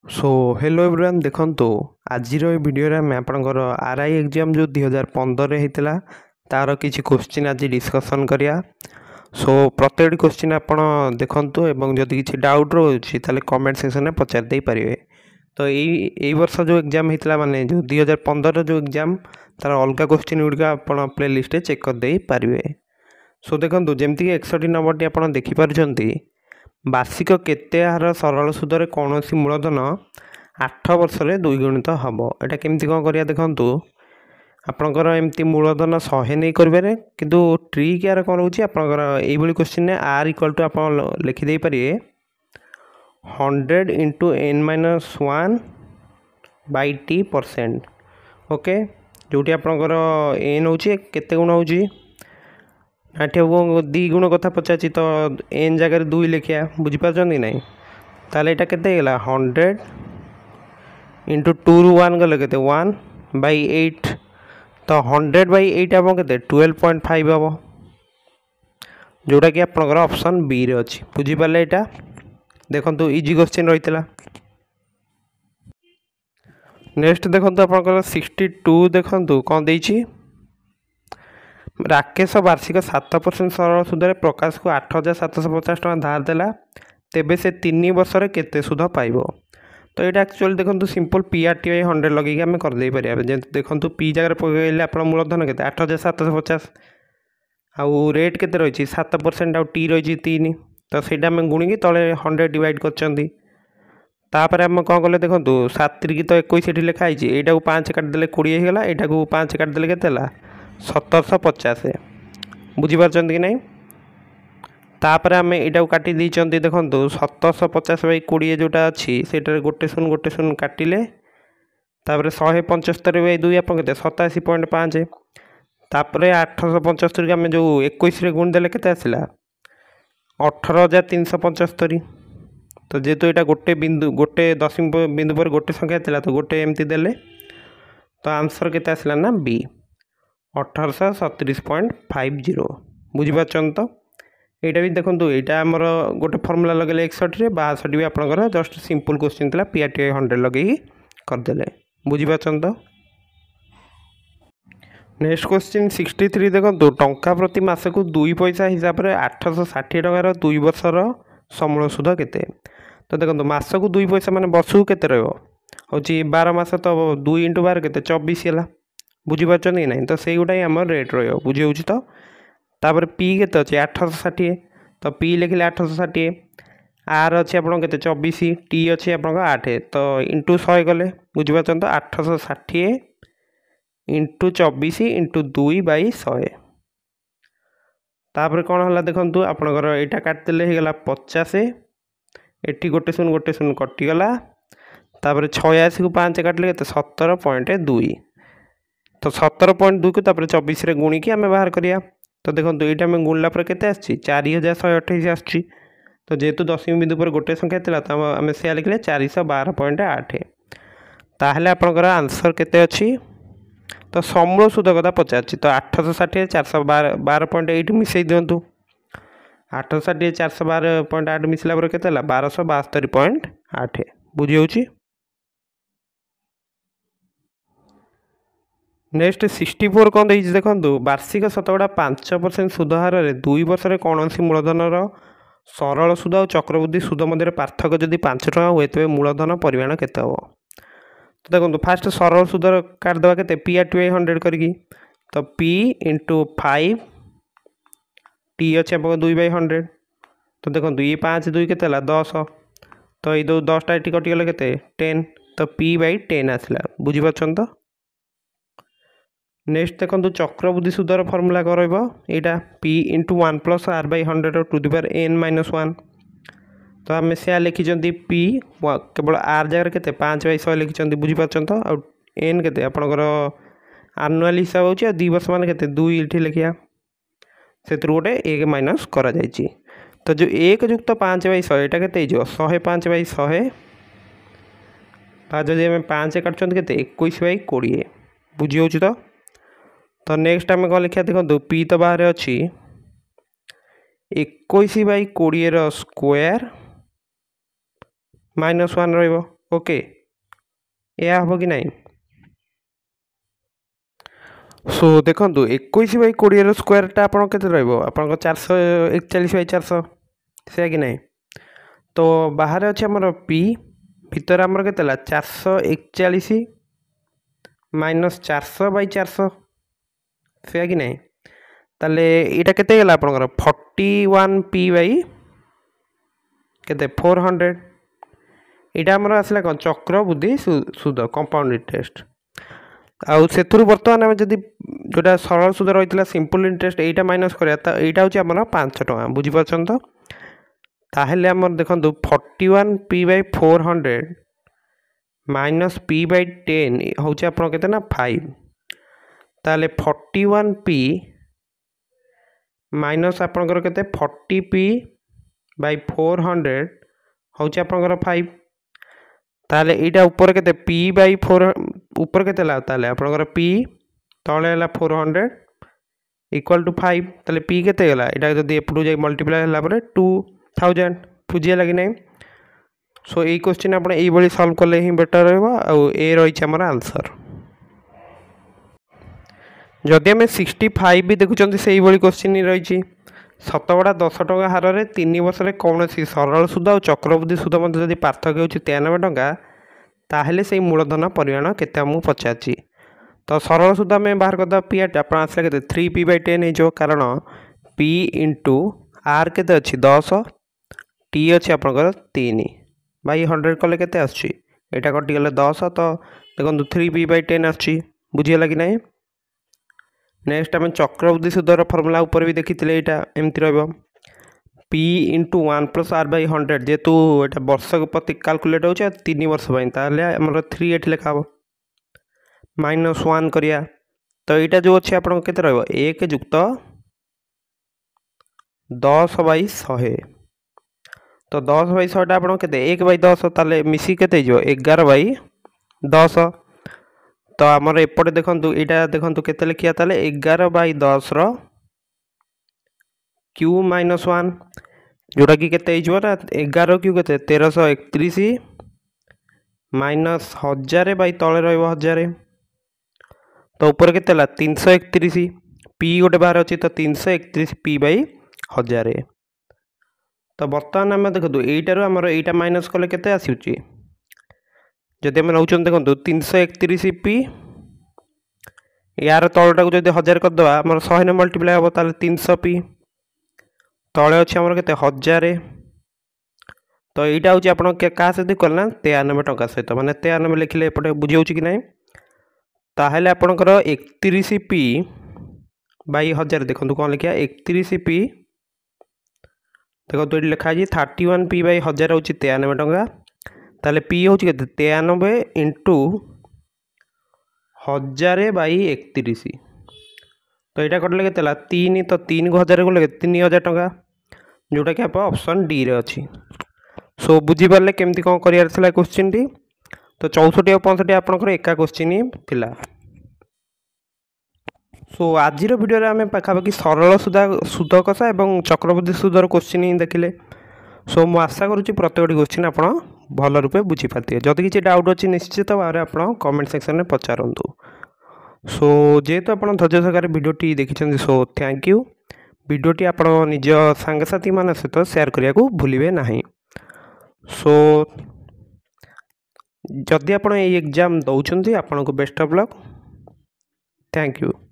So hello everyone देखंतु आज video आम आपंकर आरआई एग्जाम जो 2015 होता तार किसी क्वेश्चन आज डिस्कसन करिया। सो प्रत्येक क्वेश्चन आपड़ देखंतु एवं जदि किसी डाउट रोचे ताले कमेंट सेक्शन में पचार दे पारिबे। तो यही वर्ष जो एग्जाम होता माने जो 2015 जो एग्जाम तार अलग क्वेश्चन गुड़िक आप प्ले लिस्ट चेक कर दे पारिबे। सो देखंतु जमती 61 नंबर आप देखिपारुछंती वार्षिक केते हार सरल सुधरे कौन सी मूलधन 8 वर्ष दुई गुणित हम। यहाँ केमती कौन करिया देखंतु आपणकर एमती मूलधन 100 नहीं करें किंतु ट्रिक यार कौन रोचे आपणकर यही क्वेश्चन आर इक्वल टू आप लिखिदे पारे 100 into n-1 by t%। Okay जोटी आपणकर एन होची केते गुण होची आठे दी गुण कथा पचार तो एन जगह 2 लिखिया बुझीपार ना ताले यहाँ केते गला 100 इंटू 2 रू 1 गले केते 1 बाई 8 तो 100 बाई 8 आप केते 12.5 हम जोटा कि आपनकर ऑप्शन बी रे अछि। बुझीपारे यहाँ देखंतु इजी क्वेश्चन रही। नेक्स्ट देखंतु आपनकर 62 देखंतु कौन देइछि राकेश वार्षिक 7% सरल सुधरे प्रकाश को 8750 टका धार देला तेबे से 3 वर्ष केते सुध पाइबो। तो ये एक्चुअली देखो सिंपल PRT 100 लगे आम करदे पारे देखो पी जगह पकड़े आप मूलधन के 8750 आउ रेट के रही 7% आउ टी रही 3 तो सहीटा आम गुणिकी तले 100 डिवाइड कर आम कौन कले देखो 7 3 तो 21 ये लिखाई यहाँ को 5 काटिदेले 20 होगा यहाँ को 5 काटिदेले के 1750 बुझीपार कि नहीं। तापर आम यहाँ काटी देखते देखो 1750 बाई 20 जोटा अच्छी से गोटे शून्य काटिले 175 बाई 2 आप 87.5 तापर 875 के आम जो 21 गुण देले के आसला 18375। तो जेहेतु यहाँ गोटे बिंदु गोटे दशमिक बिंदु पर गोटे संख्या था तो गोटे एमती देले तो आंसर के आसला ना बी 1837.50 बुझीपार। तो यहाँ भी देखो यहाँ आमर गोटे फर्मूला लगे 61 रे 62 भी आपंकर जस्ट सिंपल क्वेश्चन था PRT 100 लगे करदे बुझीपार। तो नेक्स्ट क्वेश्चन 63 देखो टंका प्रति मास को 2 पैसा हिसाब से 860 टकार 2 वर्षर समूल सुध केते। तो देखो मास को 2 पैसा माने वर्ष को केते रहिबो होची 12 मास तो 2 इंटू 12 केते 24 है बुझीपार कि नहीं। तो से गोटा ही आम रेट रही बुझी हो। तो तापर पी केते अच्छे 860 तो पी लिखिले 860 आर अच्छे आप 24 टी अच्छे आप 8 तो इंटू 100 गले बुझीपार। तो 860 इंटू 24 इंटू 2 बाई 100 तापर कौन है देखो आपंकर यहाँ काटिदेले होगा 50 एटी गोटे शून्य कटिगला तापर 86 को 5 काटिले 17.2 तो 17.2 को 24 गुणिकी आम बाहर करिया। तो देखो ये आम गुणला पर केते आछि 4128 आछि तो जेहेतु दशमिक बिंदु पर गोटे संख्या था तो आम से लिखले 412.8 ताहले आपनकर आंसर केते अछि। तो समूल सुध कथा पचार तो 860 412.8 मिसई दिंतु 860 412.8 मिसला पर केते 1272.8 बुझी होची। नेक्स्ट 64 कौन देखिए देखो वार्षिक शतकड़ा 5% सुध हार 2 वर्ष कौन सी मूलधनर सरल सुध और चक्रवृद्धि सुध मध्य पार्थक्य जदि 5 टका हुए तेज मूलधन परिमाण केते हम। तो देखो फास्ट सरल सुध काटिदेवा के PRT 100 करी तो P इंटू 5 टी अच्छे आप 2 बाई 100 तो देखो ये 5 2 के 10 तो ये 10टा ये कटिगले के 10 तो P बाई 10 आसला बुझीपार। तो नेक्स्ट देखो चक्रवृद्धि सुधर फर्मूला कौन रहा P into 1 plus R by 100 to the power n-1 तो आम से लिखी P केवल आर जगह के 5 बाई 100 लिखिं बुझीपार। तो आउ एन के आपंकर आनुआल हिसाब हो 2 वर्ष मान के 2 ये लिखिया से गोटे 1 माइनस करा जाइए। तो जो 1 युक्त 5 बाई 100 यहाँ के 105 बाई 100 जब आम 5 काटुँच के 21 बाई 20 बुझी हो। तो नेक्स्ट आम कौन लिखा देखो P तो बाहर अच्छी 21 बाई 20 स्क्वायर -1 रही ओके या हम कि नहीं। सो देखो 21/20 स्क्वायरटा आप रहा 441/400 से कि नहीं। तो बाहर अच्छे आमर पी भितर आमर के 441 माइनस 400/400 से कि नहीं। ताले यहाँ के आपंकर 41p/के 400 यहाँ आमर आसला कौन चक्रवृद्धि सुध कंपाउंड इंटरेस्ट आउ से बर्तमान आम जब जोटा सरल सुध रही है सिंपल इंटरेस्ट यहाँ माइनस करा यहाँ हूँ 500 टका बुझीपार तो ताहले आमर देखो 41p/400 माइनस p/10 हूँ आप 5 ताले 41p माइनस आपंकर के 40p/400 हूँ आपंकर 5 ताले यहाँ ऊपर के p/4 ऊपर के आपंकर p तले 400 इक्वल टू 5 ताले p के यहाँ जब एपटू जा मल्टीप्लाई है 2000 बुझे लगे ना। सो ये क्वेश्चन आप सॉल्व कले ही बेटर रही आमर आंसर। जदि आम 65 भी देखुं से क्वेश्चन ही रही शतकड़ा 10 टका हार में 3 वर्ष में कौन सरल सुध और चक्रवृद्धि सुध मध्य जब पार्थक्य हो 93 टका ताहले से मूलधन परिमाण केते आमको पचार। तो सरल सुध आम बाहर करदा पी आप आसला के 3p/10 हो कारण p इंटू आर के अच्छी 10 टी अच्छी आपंकर 3/100 कले के यहाँ कटिगले 10 तो देखो 3p/10 आसुच्छी बुझीगला कि नहीं। नेक्स्ट आम चक्रवृद्धि सुधर फर्मूला उपर भी देखी यहाँ एमती p इंटू 1+r/100 जेहेतु यहाँ वर्ष प्रति काल्कुलेट हो 3 वर्ष आमर 3 ये लिखा हम -1 करिया तो यहाँ जो अच्छे आप 1 जुक्त 10/100 तो 10/100 आप 1/10 ताले मिसी के 11/10 तो आमर एपटे देखूँ यहाँ देखूँ के लिखा 11/10 क्यू -1 जोटा कि केते 11 क्यू के 1331 माइनस 1000 तले रहा 1000 तो ऊपर के 331 पी गोटे बाहर अच्छी तो 331p/1000 तो बर्तमान आम देखो यहीटार आमर यहाँ माइनस कले के आसूँ जदि आम नौ देखो 331p यार तलटा को जब 1000 करदे आम 100 मल्टीप्लाई हम ताले 300p तले अच्छे आमर के 1000 तो यहाँ हूँ आप क्या सहित कल 93 टका सहित मैंने 93 लिखिले एपटे बुझे कि नहीं। ताहले आपणकर 31p/1000 देखो कौन लिखा 31p देखो तो ये लिखा 31p/1000 हूँ 93 टका ताले p हूँ के 93 इंटू 1000/31 तो यहाँ कटले के 3 तो 3 को 1000 को लगे 3000 टका जोटा कि आप ऑप्शन डी रे अच्छी। सो बुझीपारे केमती कौन कर क्वेश्चन टी तो 64 और 65 आपंकर एका क्वेश्चन ही थिला। सो आज वीडियो आम पाखापाखि सरल सुध कषा और चक्रवृद्धि सुधर क्वेश्चन ही देखिले। सो मु आशा करुँच प्रत्येक क्वेश्चन आप भल रूपे बुझीपारे जदि किसी डाउट अच्छी निश्चित भाव में आप कमेंट सेक्शन में पचारतु। सो जेहेतु आप धैर्य सहकार वीडियोटी देखी सो थैंक यू। वीडियोटी आप निज सांगसाथी मान सहित शेयर करने को भूलिए ना। सो जदि आप एग्जाम दौरान आपन को best of luck. Thank you.